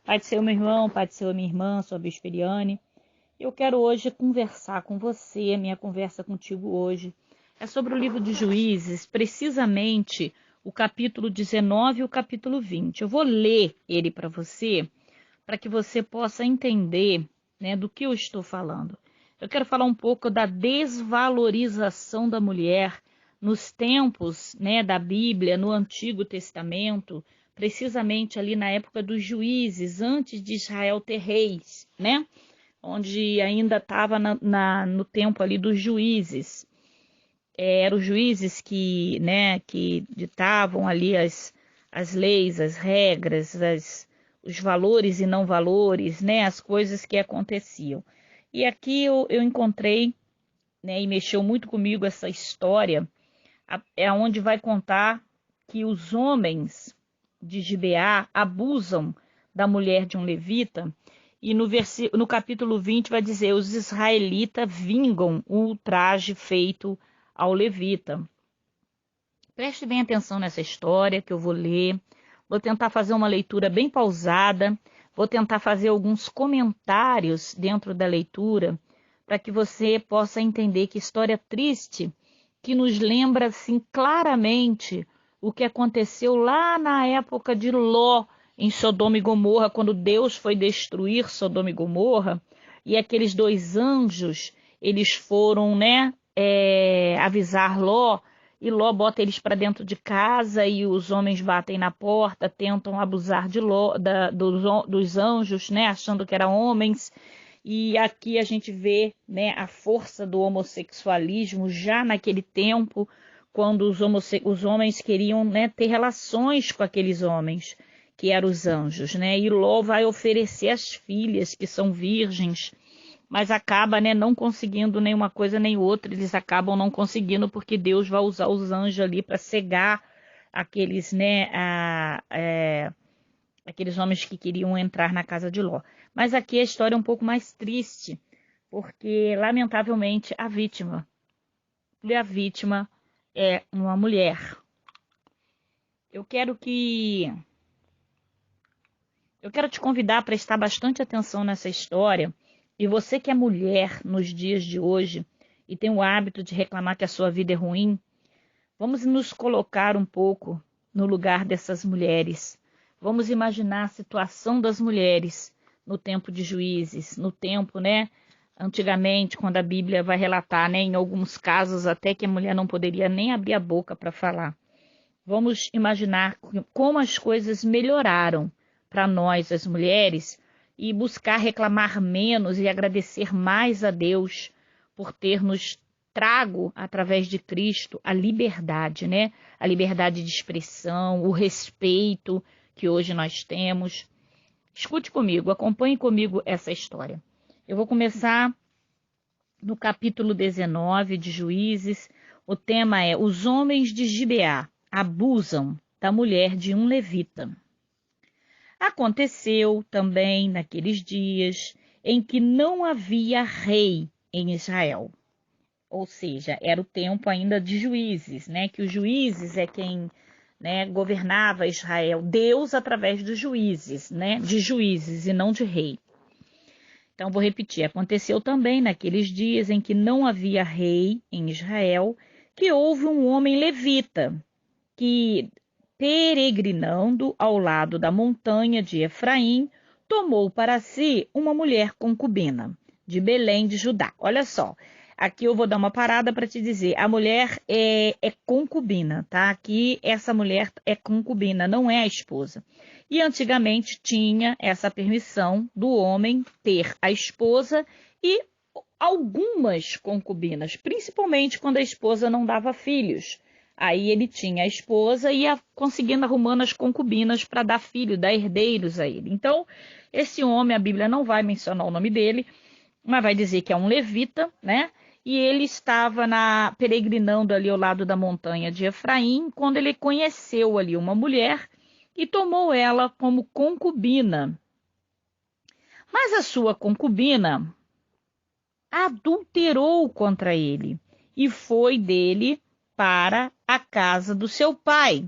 Pai do Senhor, meu irmão, Pai do Senhor, minha irmã, sou a Bispa Eliane. Eu quero hoje conversar com você, a minha conversa contigo hoje é sobre o livro de Juízes, precisamente o capítulo 19 e o capítulo 20. Eu vou ler ele para você, para que você possa entender, né, do que eu estou falando. Eu quero falar um pouco da desvalorização da mulher nos tempos, né, da Bíblia, no Antigo Testamento, precisamente ali na época dos juízes, antes de Israel ter reis, né? Onde ainda estava no tempo ali dos juízes. Eram os juízes que, né, que ditavam ali as leis, as regras, os valores e não valores, né, as coisas que aconteciam. E aqui eu encontrei, né, e mexeu muito comigo essa história, é onde vai contar que os homens de Gibeá abusam da mulher de um levita, e no capítulo 20 vai dizer: os israelitas vingam o ultraje feito ao levita. Preste bem atenção nessa história que eu vou ler. Vou tentar fazer uma leitura bem pausada. Vou tentar fazer alguns comentários dentro da leitura para que você possa entender que história triste, que nos lembra assim claramente o que aconteceu lá na época de Ló em Sodoma e Gomorra, quando Deus foi destruir Sodoma e Gomorra, e aqueles dois anjos, eles foram, né, avisar Ló, e Ló bota eles para dentro de casa e os homens batem na porta, tentam abusar de Ló, dos anjos, né, achando que eram homens. E aqui a gente vê, né, a força do homossexualismo já naquele tempo, quando os homens queriam, né, ter relações com aqueles homens, que eram os anjos, né? E Ló vai oferecer as filhas, que são virgens, mas acaba, né, não conseguindo nenhuma coisa nem outra. Eles acabam não conseguindo porque Deus vai usar os anjos ali para cegar aqueles, né, aqueles homens que queriam entrar na casa de Ló. Mas aqui a história é um pouco mais triste, porque lamentavelmente a vítima é uma mulher. Eu quero te convidar a prestar bastante atenção nessa história. E você que é mulher nos dias de hoje e tem o hábito de reclamar que a sua vida é ruim, vamos nos colocar um pouco no lugar dessas mulheres. Vamos imaginar a situação das mulheres no tempo de Juízes, no tempo, né, antigamente, quando a Bíblia vai relatar, né, em alguns casos até que a mulher não poderia nem abrir a boca para falar. Vamos imaginar como as coisas melhoraram para nós, as mulheres, e buscar reclamar menos e agradecer mais a Deus por ter nos trago, através de Cristo, a liberdade, né? A liberdade de expressão, o respeito que hoje nós temos. Escute comigo, acompanhe comigo essa história. Eu vou começar no capítulo 19 de Juízes. O tema é: os homens de Gibeá abusam da mulher de um levita. Aconteceu também naqueles dias em que não havia rei em Israel. Ou seja, era o tempo ainda de juízes, né? Que os juízes é quem, né, governava Israel. Deus através dos juízes, né? De juízes e não de rei. Então, vou repetir. Aconteceu também naqueles dias em que não havia rei em Israel, que houve um homem levita, que, peregrinando ao lado da montanha de Efraim, tomou para si uma mulher concubina, de Belém de Judá. Olha só, aqui eu vou dar uma parada para te dizer, a mulher é concubina, tá? Aqui essa mulher é concubina, não é a esposa. E antigamente tinha essa permissão do homem ter a esposa e algumas concubinas, principalmente quando a esposa não dava filhos. Aí ele tinha a esposa e ia conseguindo arrumando as concubinas para dar filho, dar herdeiros a ele. Então, esse homem, a Bíblia não vai mencionar o nome dele, mas vai dizer que é um levita, né? E ele estava peregrinando ali ao lado da montanha de Efraim, quando ele conheceu ali uma mulher e tomou ela como concubina. Mas a sua concubina adulterou contra ele e foi dele para a casa do seu pai,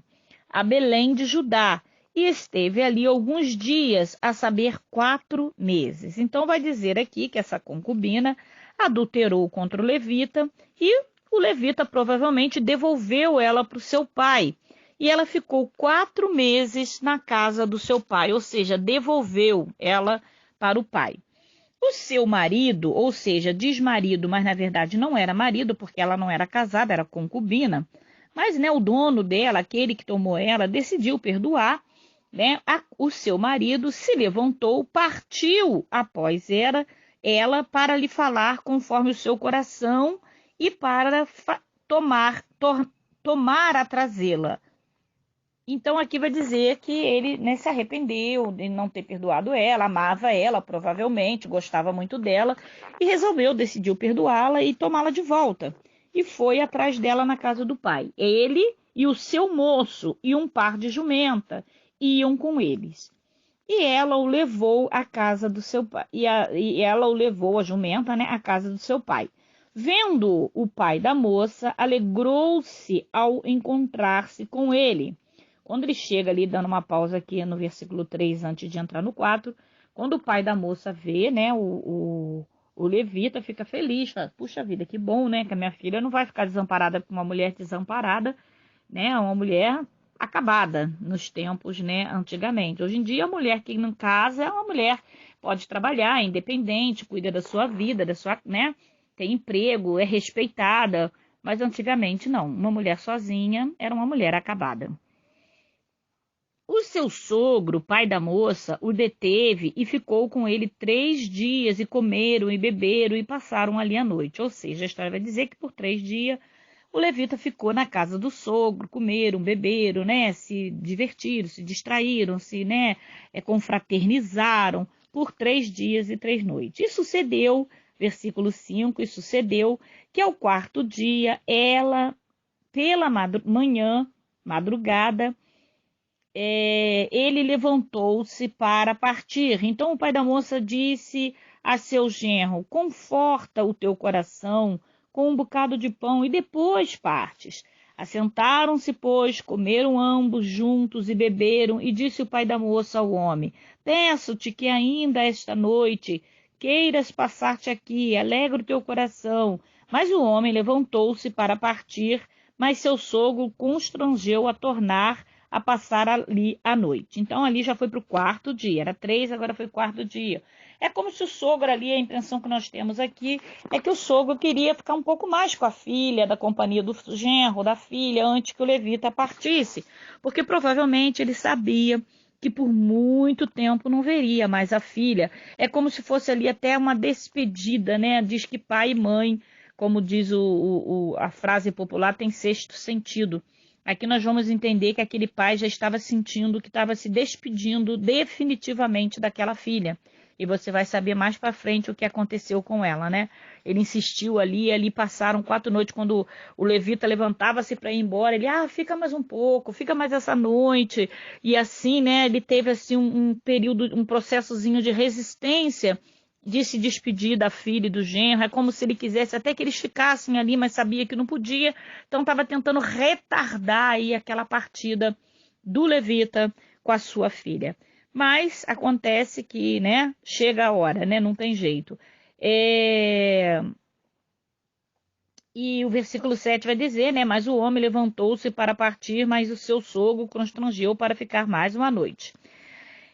a Belém de Judá, e esteve ali alguns dias, a saber, 4 meses. Então vai dizer aqui que essa concubina adulterou contra o levita e o levita provavelmente devolveu ela para o seu pai. E ela ficou 4 meses na casa do seu pai, ou seja, devolveu ela para o pai. O seu marido, ou seja, diz marido, mas na verdade não era marido, porque ela não era casada, era concubina. Mas o dono dela, aquele que tomou ela, decidiu perdoar. O seu marido se levantou, partiu após ela para lhe falar conforme o seu coração e para tomar a trazê-la. Então aqui vai dizer que ele se arrependeu de não ter perdoado ela, amava ela provavelmente, gostava muito dela e decidiu perdoá-la e tomá-la de volta. E foi atrás dela na casa do pai. Ele e o seu moço e um par de jumenta iam com eles. E ela o levou à casa do seu pai. E ela o levou, a jumenta, à casa do seu pai. Vendo o pai da moça, alegrou-se ao encontrar-se com ele. Quando ele chega ali, dando uma pausa aqui no versículo 3, antes de entrar no 4, quando o pai da moça vê, o levita fica feliz, fala, puxa vida, que bom, que a minha filha não vai ficar desamparada com uma mulher desamparada, uma mulher acabada nos tempos, antigamente. Hoje em dia, a mulher que não casa é uma mulher, pode trabalhar, é independente, cuida da sua vida, tem emprego, é respeitada, mas antigamente não, uma mulher sozinha era uma mulher acabada. O seu sogro, pai da moça, o deteve e ficou com ele 3 dias e comeram e beberam e passaram ali a noite. Ou seja, a história vai dizer que por 3 dias o levita ficou na casa do sogro, comeram, beberam, se divertiram, se distraíram, se confraternizaram por 3 dias e 3 noites. E sucedeu, versículo 5, e sucedeu que ao 4º dia, ela, pela madrugada, ele levantou-se para partir. Então o pai da moça disse a seu genro, conforta o teu coração com um bocado de pão e depois partes. Assentaram-se, pois, comeram ambos juntos e beberam, e disse o pai da moça ao homem, peço-te que ainda esta noite queiras passar-te aqui, alegra o teu coração. Mas o homem levantou-se para partir, mas seu sogro constrangeu a tornar a passar ali a noite. Então, ali já foi para o 4º dia. Era 3, agora foi o 4º dia. É como se o sogro ali, a impressão que nós temos aqui, é que o sogro queria ficar um pouco mais com a filha, da companhia do genro, da filha, antes que o levita partisse. Porque provavelmente ele sabia que por muito tempo não veria mais a filha. É como se fosse ali até uma despedida, Diz que pai e mãe, como diz a frase popular, tem 6º sentido. Aqui nós vamos entender que aquele pai já estava sentindo que estava se despedindo definitivamente daquela filha. E você vai saber mais para frente o que aconteceu com ela, Ele insistiu ali passaram 4 noites, quando o levita levantava-se para ir embora, ele, fica mais um pouco, fica mais essa noite. E assim, ele teve assim um período, um processozinho de resistência, de se despedir da filha e do genro. É como se ele quisesse até que eles ficassem ali, mas sabia que não podia. Então estava tentando retardar aí aquela partida do levita com a sua filha. Mas acontece que, chega a hora, não tem jeito. E o versículo 7 vai dizer, mas o homem levantou-se para partir, mas o seu sogro constrangeu para ficar mais uma noite.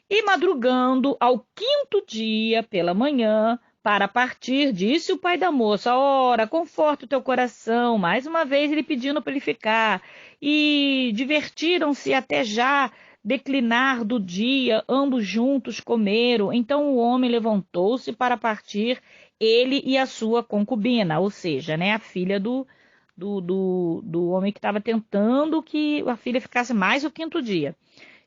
E madrugando ao 5º dia pela manhã, para partir, disse o pai da moça, ora, conforta o teu coração. Mais uma vez ele pedindo para ele ficar. E divertiram-se até já declinar do dia, ambos juntos comeram. Então o homem levantou-se para partir, ele e a sua concubina, ou seja, a filha do homem que estava tentando que a filha ficasse mais o 5º dia.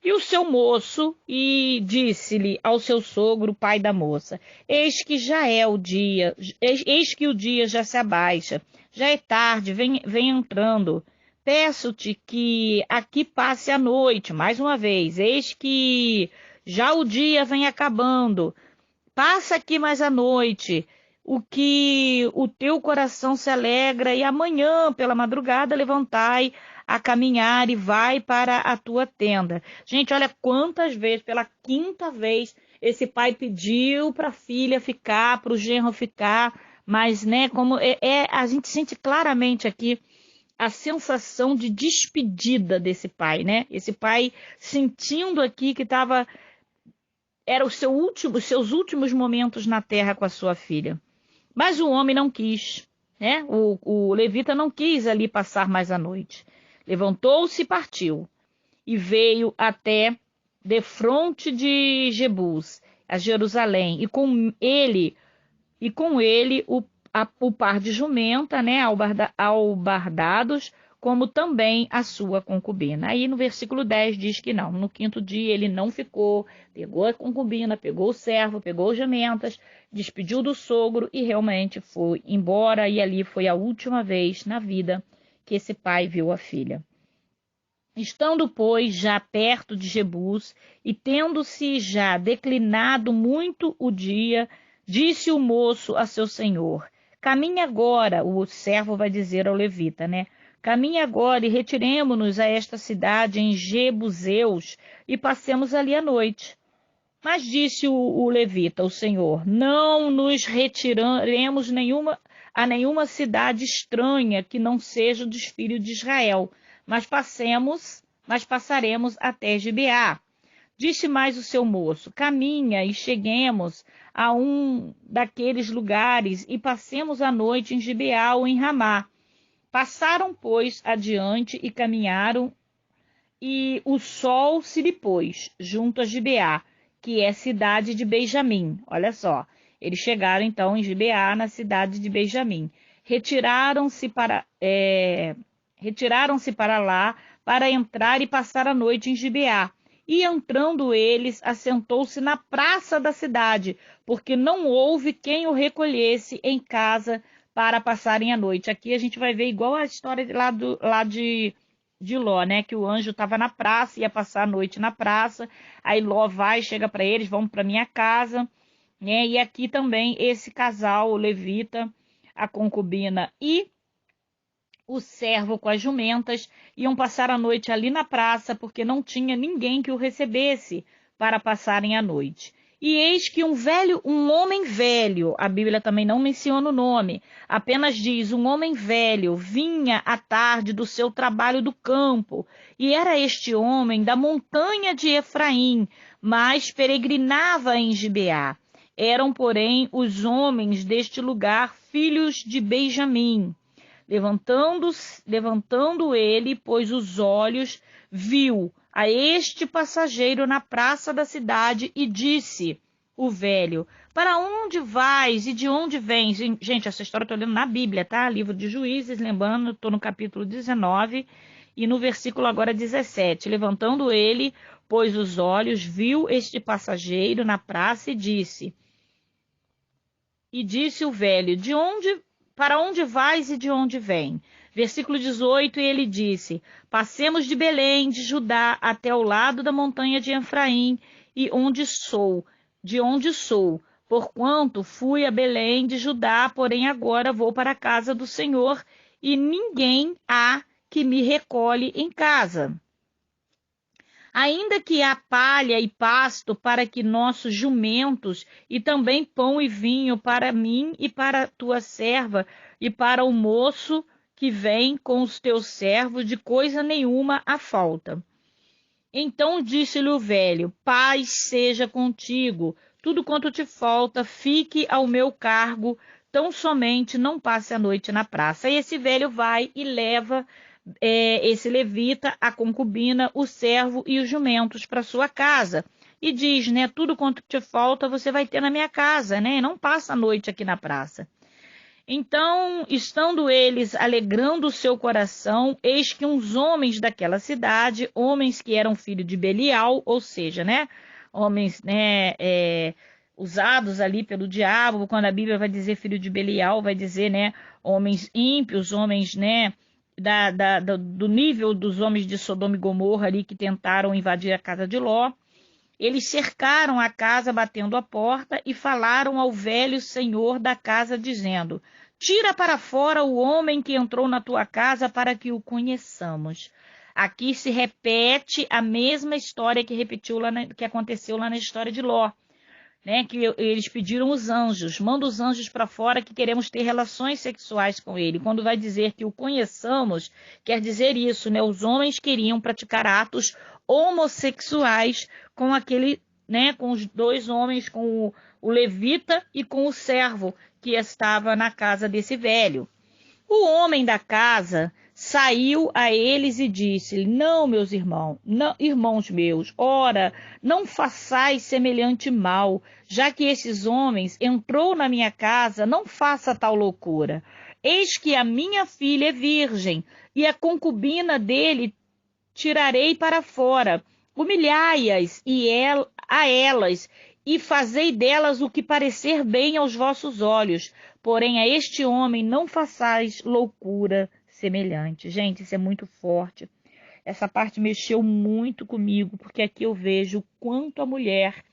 E o seu moço, e disse-lhe ao seu sogro, pai da moça, eis que já é o dia, eis que o dia já se abaixa, já é tarde, vem entrando. Peço-te que aqui passe a noite, mais uma vez, eis que já o dia vem acabando. Passa aqui mais a noite, o que o teu coração se alegra, e amanhã, pela madrugada, levantai a caminhar e vai para a tua tenda. Gente, olha quantas vezes, pela quinta vez, esse pai pediu para a filha ficar, para o genro ficar, mas, né, como a gente sente claramente aqui a sensação de despedida desse pai, né? Esse pai sentindo aqui que era os seus últimos momentos na terra com a sua filha. Mas o homem não quis, né? O levita não quis ali passar mais a noite. Levantou-se e partiu, e veio até defronte de Jebus, a Jerusalém, e com ele o par de jumenta, né, albardados, como também a sua concubina. Aí no versículo 10 diz que não, no quinto dia ele não ficou, pegou a concubina, pegou o servo, pegou as jumentas, despediu do sogro e realmente foi embora, e ali foi a última vez na vida que esse pai viu a filha. Estando, pois, já perto de Jebus, e tendo-se já declinado muito o dia, disse o moço a seu senhor: caminhe agora, o servo vai dizer ao levita, né? Caminhe agora e retiremo-nos a esta cidade em Jebuseus e passemos ali a noite. Mas disse o levita, o senhor: não nos retiraremos a nenhuma cidade estranha que não seja dos filhos de Israel, mas passaremos até Gibeá. Disse mais o seu moço: caminha e cheguemos a um daqueles lugares e passemos a noite em Gibeá ou em Ramá. Passaram, pois, adiante e caminharam, e o sol se lhe pôs junto a Gibeá, que é cidade de Benjamim. Olha só, eles chegaram então em Gibeá, na cidade de Benjamim. Retiraram-se para lá para entrar e passar a noite em Gibeá. E entrando eles, assentou-se na praça da cidade, porque não houve quem o recolhesse em casa para passarem a noite. Aqui a gente vai ver igual a história lá de Ló, né? Que o anjo estava na praça, ia passar a noite na praça, aí Ló chega para eles: vamos para minha casa, né? E aqui também esse casal, o levita, a concubina e o servo com as jumentas, iam passar a noite ali na praça, porque não tinha ninguém que o recebesse para passarem a noite. E eis que um homem velho, a Bíblia também não menciona o nome, apenas diz: um homem velho vinha à tarde do seu trabalho do campo, e era este homem da montanha de Efraim, mas peregrinava em Gibeá. Eram, porém, os homens deste lugar filhos de Benjamim. Levantando ele, pôs os olhos, viu a este passageiro na praça da cidade e disse o velho: para onde vais e de onde vens? Gente, essa história eu estou lendo na Bíblia, tá? Livro de Juízes, lembrando, estou no capítulo 19 e no versículo agora 17. Levantando ele, pôs os olhos, viu este passageiro na praça e disse o velho: para onde vais e de onde vem? Versículo 18, e ele disse: passemos de Belém, de Judá, até o lado da montanha de Efraim, de onde sou, porquanto fui a Belém de Judá, porém agora vou para a casa do Senhor, e ninguém há que me recolhe em casa. Ainda que há palha e pasto para que nossos jumentos, e também pão e vinho para mim e para tua serva, e para o moço que vem com os teus servos, de coisa nenhuma há falta. Então disse-lhe o velho: paz seja contigo, tudo quanto te falta fique ao meu cargo, tão somente não passe a noite na praça. E esse velho vai e leva esse levita, a concubina, o servo e os jumentos para sua casa. E diz, né, tudo quanto te falta você vai ter na minha casa, né? Não passa a noite aqui na praça. Então, estando eles alegrando o seu coração, eis que uns homens daquela cidade, homens que eram filhos de Belial, ou seja, né, homens, né, usados ali pelo diabo, quando a Bíblia vai dizer filho de Belial, vai dizer, né, homens ímpios, homens, né, do nível dos homens de Sodoma e Gomorra ali que tentaram invadir a casa de Ló. Eles cercaram a casa batendo a porta e falaram ao velho senhor da casa, dizendo: tira para fora o homem que entrou na tua casa para que o conheçamos. Aqui se repete a mesma história que aconteceu lá na história de Ló, né? Que eles pediram os anjos, manda os anjos para fora que queremos ter relações sexuais com ele. Quando vai dizer que o conheçamos, quer dizer isso, né? Os homens queriam praticar atos homossexuais com aquele, né? Com os dois homens, com o levita e com o servo que estava na casa desse velho. O homem da casa saiu a eles e disse: não, meus irmãos, não, irmãos meus, ora, não façais semelhante mal, já que esses homens entrou na minha casa, não faça tal loucura. Eis que a minha filha é virgem, e a concubina dele tirarei para fora. Humilhai-as a elas, e fazei delas o que parecer bem aos vossos olhos. Porém, a este homem não façais loucura semelhante. Gente, isso é muito forte. Essa parte mexeu muito comigo, porque aqui eu vejo o quanto a mulher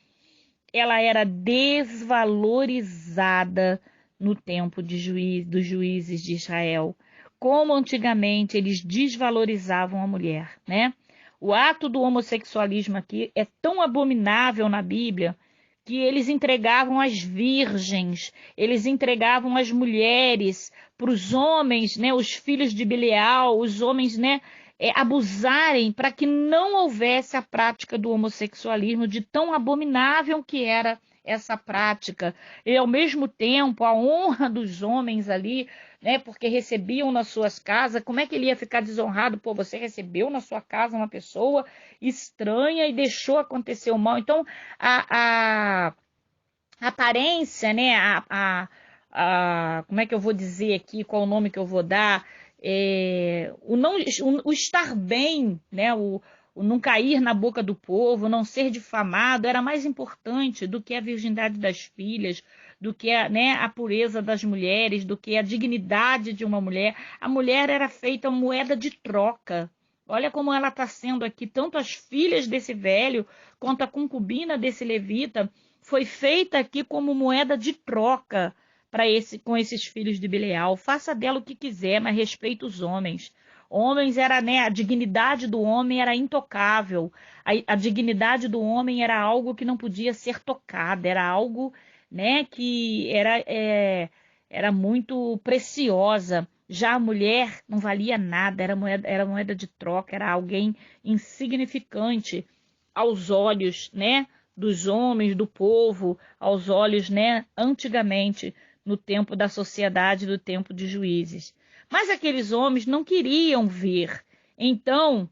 ela era desvalorizada no tempo dos juízes de Israel. Como antigamente eles desvalorizavam a mulher, né? O ato do homossexualismo aqui é tão abominável na Bíblia que eles entregavam as virgens, eles entregavam as mulheres para os homens, né, os filhos de Belial, os homens, né, abusarem para que não houvesse a prática do homossexualismo, de tão abominável que era essa prática. E, ao mesmo tempo, a honra dos homens ali, né, porque recebiam nas suas casas, como é que ele ia ficar desonrado? Pô, você recebeu na sua casa uma pessoa estranha e deixou acontecer o mal. Então, a aparência, né, como é que eu vou dizer aqui, qual o nome que eu vou dar, o estar bem, né, o não cair na boca do povo, não ser difamado, era mais importante do que a virgindade das filhas, do que né, a pureza das mulheres, do que a dignidade de uma mulher. A mulher era feita moeda de troca. Olha como ela está sendo aqui, tanto as filhas desse velho, quanto a concubina desse levita, foi feita aqui como moeda de troca com esses filhos de Belial. Faça dela o que quiser, mas respeita os homens. Homens era, né, a dignidade do homem era intocável. A dignidade do homem era algo que não podia ser tocada, era algo, né, que era muito preciosa. Já a mulher não valia nada, era moeda de troca, era alguém insignificante aos olhos, né, dos homens, do povo, aos olhos, né, antigamente, no tempo da sociedade, do tempo de juízes. Mas aqueles homens não queriam ver. Então,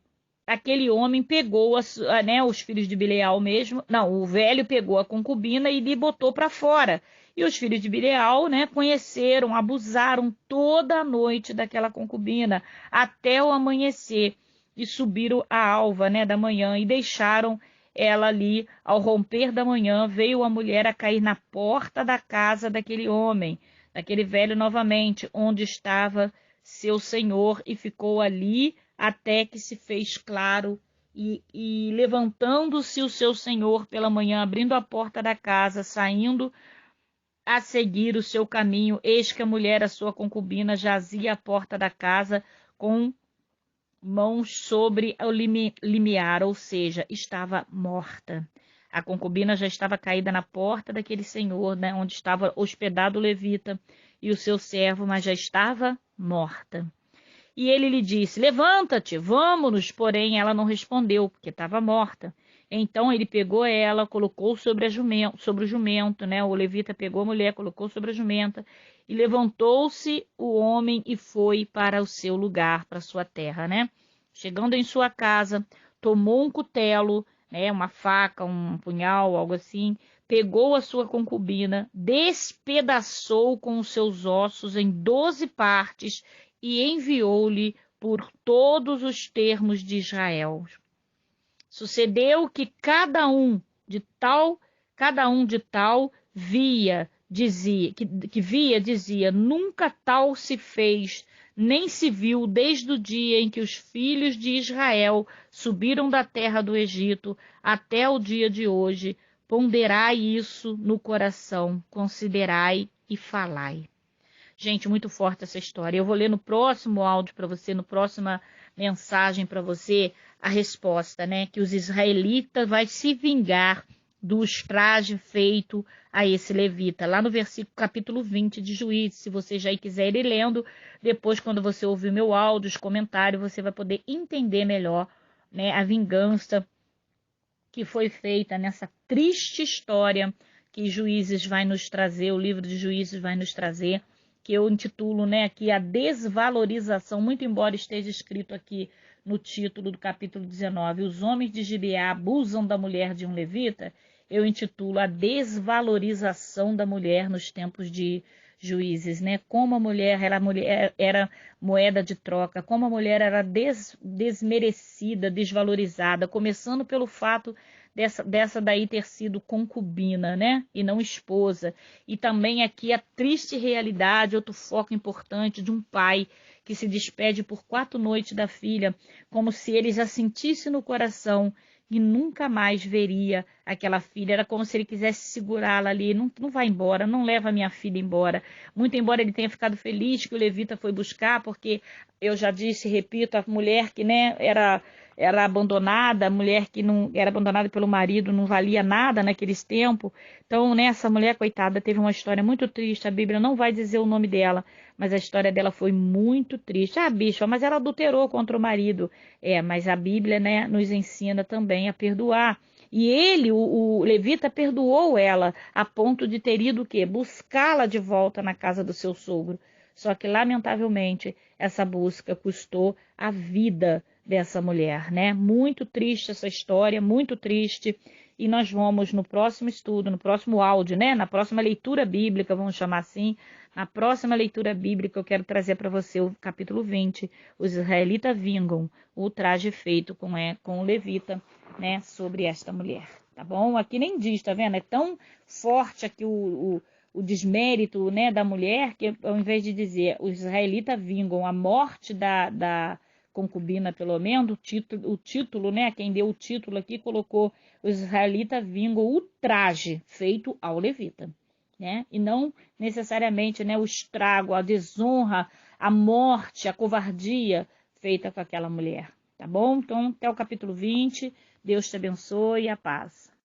aquele homem pegou né, os filhos de Bileal mesmo. Não, o velho pegou a concubina e lhe botou para fora. E os filhos de Bileal, né, conheceram, abusaram toda a noite daquela concubina, até o amanhecer. E subiram a alva, né, da manhã e deixaram ela ali. Ao romper da manhã, veio a mulher a cair na porta da casa daquele homem, daquele velho novamente, onde estava seu senhor, e ficou ali até que se fez claro. E levantando-se o seu senhor pela manhã, abrindo a porta da casa, saindo a seguir o seu caminho, eis que a mulher, a sua concubina, jazia à porta da casa com mãos sobre o limiar, ou seja, estava morta. A concubina já estava caída na porta daquele senhor, né, onde estava hospedado o levita e o seu servo, mas já estava morta. E ele lhe disse: levanta-te, vamos-nos. Porém, ela não respondeu, porque estava morta. Então ele pegou ela, colocou sobre o jumento, né? O levita pegou a mulher, colocou sobre a jumenta, e levantou-se o homem e foi para o seu lugar, para a sua terra, né? Chegando em sua casa, tomou um cutelo, né? Uma faca, um punhal, algo assim, pegou a sua concubina, despedaçou com os seus ossos em 12 partes e enviou-lhe por todos os termos de Israel. Sucedeu que cada um de tal via, dizia, nunca tal se fez nem se viu desde o dia em que os filhos de Israel subiram da terra do Egito até o dia de hoje. Ponderai isso no coração, considerai e falai. Gente, muito forte essa história. Eu vou ler no próximo áudio para você, no próxima mensagem para você, a resposta, né? Que os israelitas vão se vingar do ultraje feito a esse levita. Lá no versículo capítulo 20 de Juízes, se você já quiser ir lendo, depois quando você ouvir meu áudio, os comentários, você vai poder entender melhor, né, a vingança que foi feita nessa triste história que Juízes vai nos trazer, o livro de Juízes vai nos trazer, que eu intitulo, né, aqui a desvalorização, muito embora esteja escrito aqui no título do capítulo 19, os homens de Gibeá abusam da mulher de um levita, eu intitulo a desvalorização da mulher nos tempos de Juízes, né? Como a mulher era moeda de troca, como a mulher era desmerecida, desvalorizada, começando pelo fato dessa daí ter sido concubina, né? E não esposa. E também aqui a triste realidade, outro foco importante de um pai que se despede por 4 noites da filha, como se ele já sentisse no coração e nunca mais veria aquela filha. Era como se ele quisesse segurá-la ali. Não, não vai embora, não leva minha filha embora. Muito embora ele tenha ficado feliz que o levita foi buscar, porque eu já disse, repito, a mulher que, né, era abandonada, a mulher que não era abandonada pelo marido, não valia nada naqueles tempos. Então, né, essa mulher, coitada, teve uma história muito triste. A Bíblia não vai dizer o nome dela, mas a história dela foi muito triste. Ah, bispa, mas ela adulterou contra o marido. Mas a Bíblia, né, nos ensina também a perdoar. E ele, o levita, perdoou ela a ponto de ter ido o quê? Buscá-la de volta na casa do seu sogro. Só que, lamentavelmente, essa busca custou a vida dessa mulher, né? Muito triste essa história, muito triste. E nós vamos no próximo estudo, no próximo áudio, né? Na próxima leitura bíblica, vamos chamar assim, na próxima leitura bíblica eu quero trazer para você o capítulo 20. Os israelitas vingam o ultraje feito com o levita, né? Sobre esta mulher, tá bom? Aqui nem diz, tá vendo? É tão forte aqui o desmérito, né, da mulher, que ao invés de dizer os israelitas vingam a morte da concubina, pelo menos, o título, né, quem deu o título aqui colocou os israelitas vingam o ultraje feito ao levita, né, e não necessariamente, né, o estrago, a desonra, a morte, a covardia feita com aquela mulher, tá bom? Então, até o capítulo 20, Deus te abençoe e a paz.